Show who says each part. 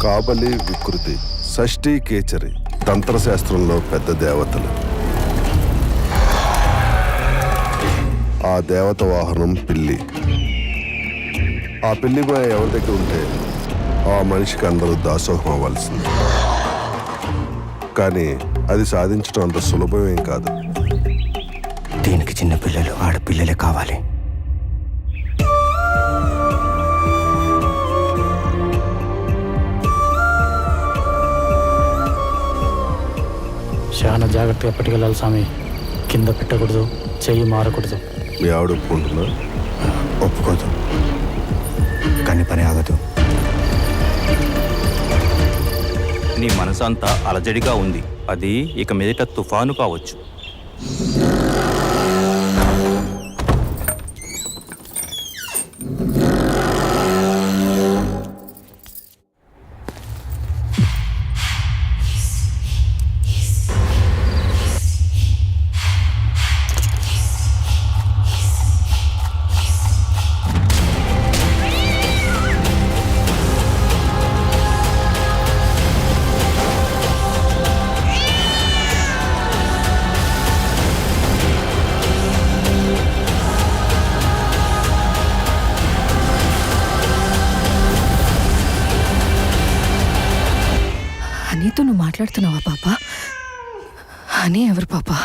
Speaker 1: కాబలి, వికృతి, షష్ఠి, కేచరి తంత్రశాస్త్రంలో పెద్ద దేవతలు. ఆ దేవత వాహనం పిల్లి. ఆ పిల్లి మాయ ఎవరి దగ్గర ఉంటే ఆ మనిషికి అందరూ దాసోహం అవ్వాల్సింది. కానీ అది సాధించడం అంత సులభమేం కాదు.
Speaker 2: దీనికి చిన్న పిల్లలు, ఆడపిల్లలే కావాలి.
Speaker 3: చాలా జాగ్రత్తగా పట్టుకెళ్ళాలి స్వామి. కింద పెట్టకూడదు, చెయ్యి మారకూడదు.
Speaker 1: మీ ఆవిడ ఒప్పుకుంటున్నా?
Speaker 2: ఒప్పుకోదు, కానీ పని ఆగదు.
Speaker 4: నీ మనసంతా అలజడిగా ఉంది. అది ఇక మీదట తుఫాను కావచ్చు.
Speaker 5: హనీతో నువ్వు మాట్లాడుతున్నావా పాపా? హనీ ఎవరు పాపా?